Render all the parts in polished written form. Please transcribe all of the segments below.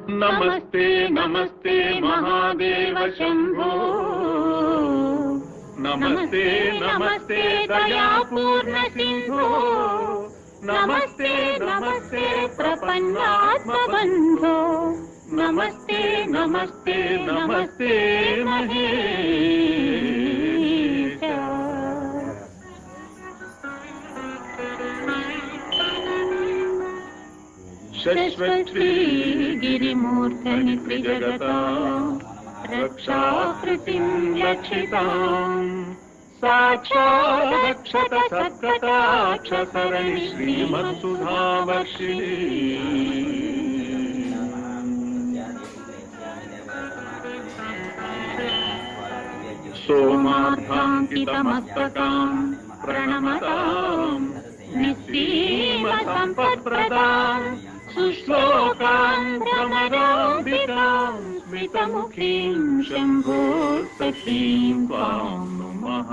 नमस्ते नमस्ते महादेव शंभो, नमस्ते नमस्ते दयापूर्ण सिंधो, नमस्ते नमस्ते प्रपन्नात्मबन्धो, नमस्ते नमस्ते नमस्ते महेश। शश्वत्री गिरिमूर्धनि त्रिजगता रक्षाकृतिं लक्षिताम् साक्षात् रक्षत सत्कटाक्षसरणि श्रीमत्सुधावर्षिणी। सोमार्धाङ्कितमस्तकाम् प्रणमताम् निःसीमसम्पत्प्रदाम् सुश्लोकान् भ्रमराम्बिकाम् स्मितमुखीं शम्भो सखीं त्वां नमः।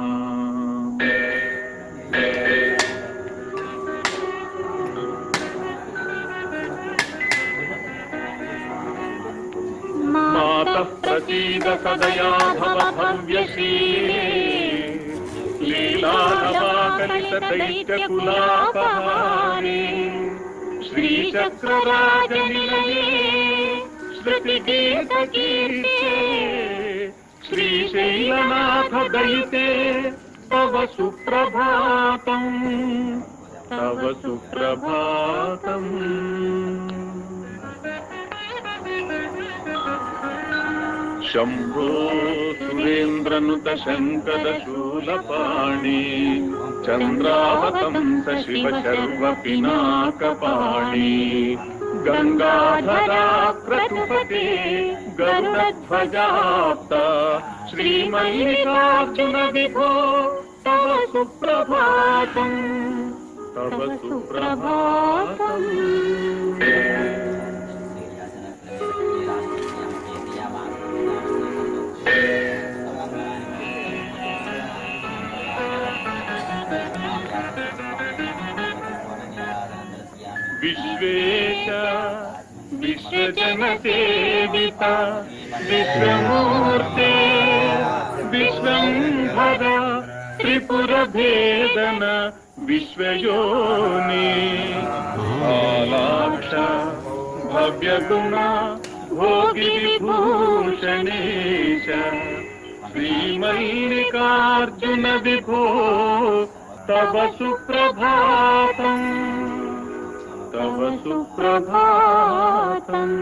मातः प्रसीद सदया भव भव्यशीले, लीलानवाकलितदैत्यकुलापहारे, श्रीचक्रराजनिलये श्रुतिगीतकीर्ते, श्रीशैलनाथ दयिते तव सुप्रभातम्, तव सुप्रभातम्। शंभो सुरेन्द्रनुत शङ्करशूलपाणि, चन्द्रावतंस शिव शर्वपिनाकपाणि, गंगाधरा क्रतुपते गरुडध्वजाप्त, श्रीमल्लिकार्जुन विभो तव सुप्रभातम्, तव सुप्रभातम्। विश्वेश विश्वजनसेविता विश्वमूर्ते विश्वंभर त्रिपुरभेदन विश्वयोनि, आलाक्ष भव्यगुण भोगि विभूषणेश, श्रीमल्लिकार्जुन विभो तव सुप्रभातम्, तव सुप्रभातम्।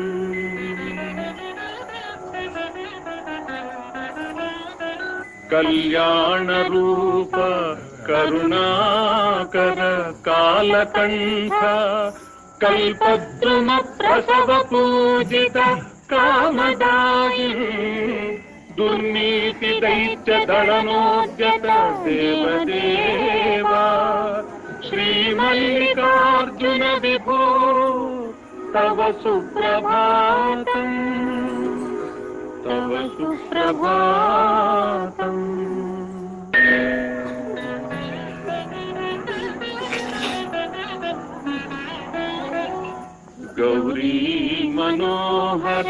कल्याण रूप करुणाकर कालकंठ, कल्पद्रुम प्रसव पूजित कामदायि, दुर्नीति दैत्य दलनोद्यत देवदेवा, श्रीमल्लिकार्जुन विभो तव सुप्रभातम्, तव सुप्रभातम्। गौरी मनोहर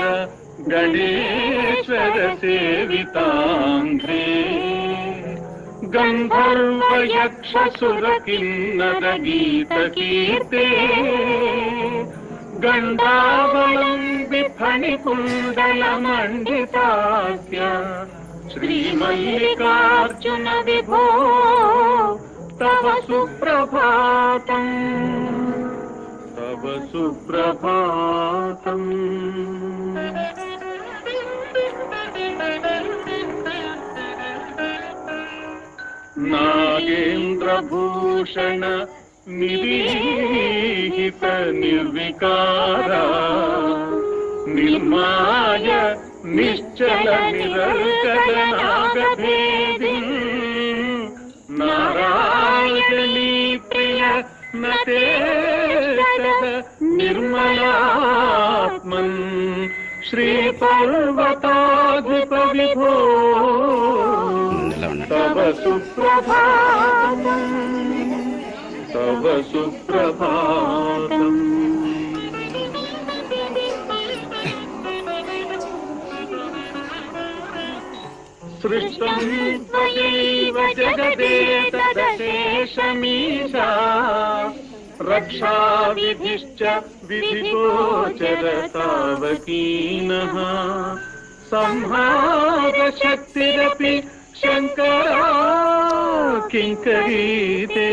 गणेश्वर सेवितांघ्रे, गंधर्व यक्ष सुर किन्नर गीत कीर्ते, गंधावलंबि फणिकुंडल मंडितास्य, श्रीमल्लिकार्जुन विभो तव सुप्रभातम्, तव सुप्रभातम्। नागेन्द्रभूषण निरीहित निर्विकारा, निर्माय निश्चल निरर्कल नागभेदी, नारायणी प्रिय नते निर्मलात्मन्, श्रीपर्वताधिप विभो तव सुप्रभातम्, तव सुप्रभातम्। सृष्टं त्वयैव जगदेतदशेषमीशा रक्षाविधिश्च विधिगोचरतावकीनः संहारशक्तिरपि शङ्करा किङ्करीते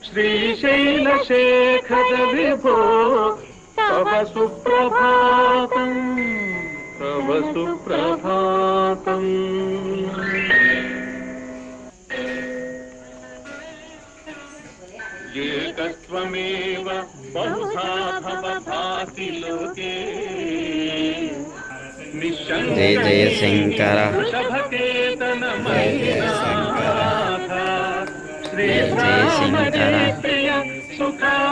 श्रीशैलशेखर विभो तव सुप्रभातम् तव सुप्रभातम्। एकस्त्वमेव बहुधा भवभाति लोके जय जय शंकर जय जय शंकर हर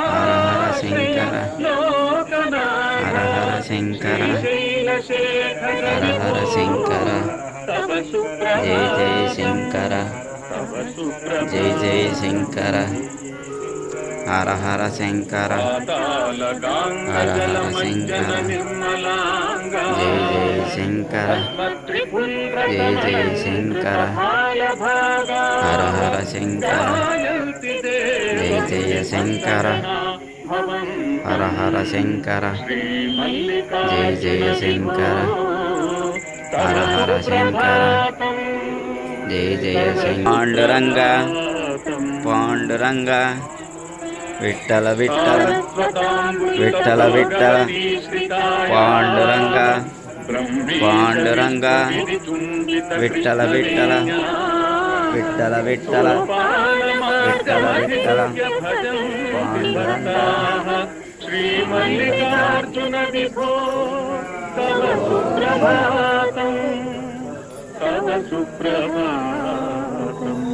हर शंकर हर हर शंकर हर हर शंकर जय जय शंकर जय जय शंकर हर हर शंकर हर हर शंकर जय जय शंकर जय जय शंकर हर हर शंकर जय जय शंकर हर हर शंकर जय जय शंकर हर हर शंकर जय जय शंकर। पांडुरंग पांडुरंग विठ्ठल विठ्ठल विठ्ठल विठ्ठल पांडुरंग पांडुरंग विठ्ठल विठ्ठल विठ्ठल विठ्ठल विठ्ठल विठ्ठल पांडुरंग। श्रीमल्लिकार्जुन विभो तव सुप्रभातम् तव सुप्रभातम्।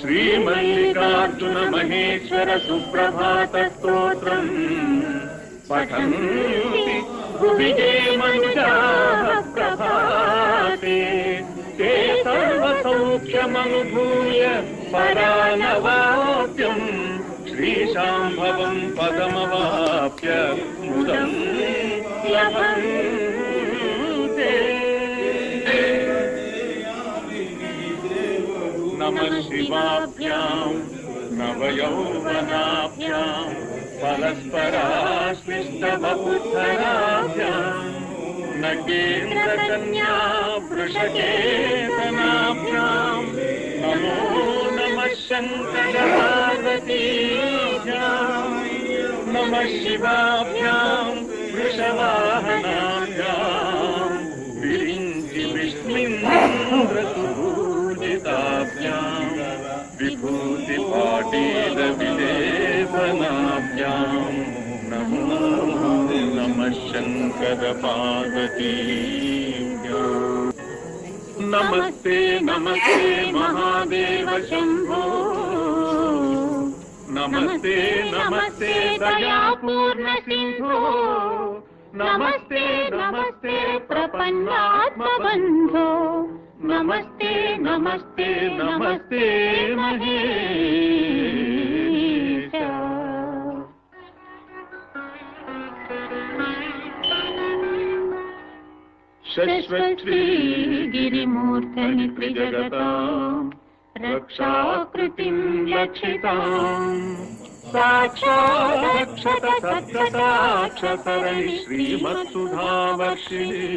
श्रीमल्लिकार्जुन महेश्वर सुप्रभात स्तोत्रम् पठन्ति भुवि ये मनुजाः प्रभाते ते सर्वसौख्यमनुभूय परानवाप्यम् श्रीशाम्भवम् पदमवाप्य मुदम् लभन्ते। नमः शिवाभ्याम् नवयौवनाभ्याम् परस्पराश्लिष्टवपुत्थराभ्याम् नगेन्द्रकन्या वृषकेतनाभ्याम् नमो नमः शङ्करपार्वतीभ्याम् नमः शिवाभ्याम् वृषवाहनाभ्याम् विरिञ्चि विष्णुन्द्रसुपूजिताभ्याम् विभूतिपाटीलविलेपनाभ्याम् नमो नमः शङ्करपार्वतीभ्याम्। नमस्ते नमस्ते महादेव शम्भो नमस्ते नमस्ते दयापूर्ण सिन्धो नमस्ते नमस्ते प्रपन्नात्मबन्धो नमस्ते नमस्ते नमस्ते महेश। शश्वत्री गिरिमूर्धनि त्रिजगताम् रक्षाकृतिं लक्षिताम् साक्षात् रक्षत सत्कटाक्षसरणि श्रीमत्सुधावर्षिणी।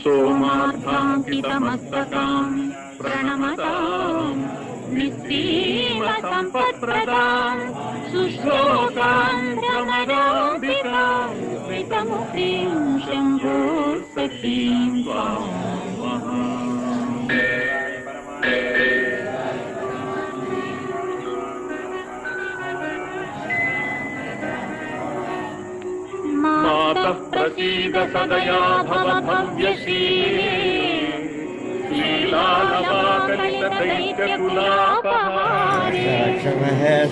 सोमार्थाङ्कितमस्तकाम् प्रणमताम् निस्सीमसम्पत्प्रदाम् सुश्लोकाम् भ्रमराम्बिकाम् स्मितमुखीम् शम्भो सखीम् त्वाम् मातः प्रसीद सदया भव भव्यशीले लीलालवाकलितदैत्यकुलापहारे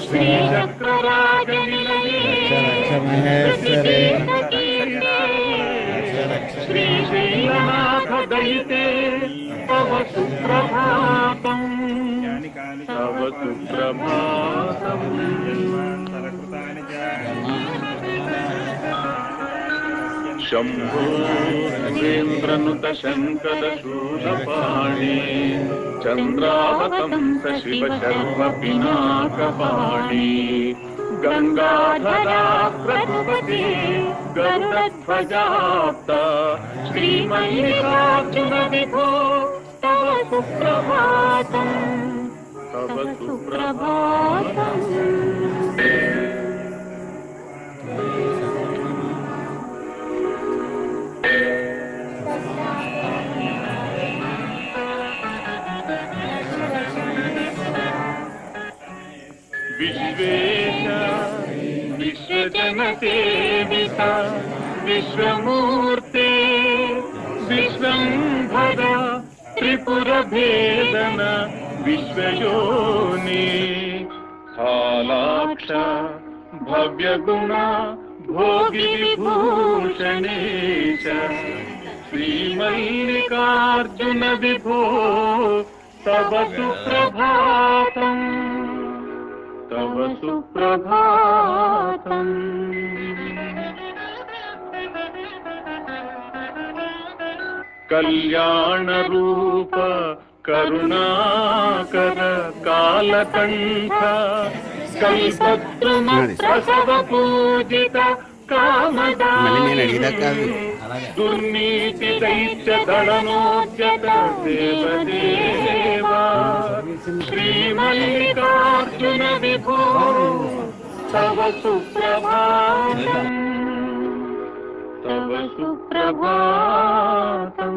श्रीचक्रराजनिलये श्रीशैलनाथ दयिते तव सुप्रभातम् तव सुप्रभातम्। शम्भो सुरेन्द्रनुत शङ्करशूलपाणि चन्द्रावतं शिव शर्व पिनाकपाणि गंगाधरा प्रभुपते गरुडध्वजाप्त श्रीमल्लिकार्जुन विभो तव सुप्रभातम् तव सुप्रभातम्। विश्वेश विश्वजनसेविता विश्वमूर्ते विश्वंभर त्रिपुरभेदन विश्वयोनि हालाक्ष भव्यगुणा भोगि विभूषणेश श्रीमल्लिकार्जुन विभो तव सुप्रभातम् तव सुप्रभातम्। कल्याण रूप करुणाकर कालकंठ कल्पद्रुम प्रसव पूजित कामदायिनी दुर्नीति दैत्य दलनोद्यत देवदेवा श्रीमल्लिकार्जुन विभो तव सुप्रभातम् तव सुप्रभातम्।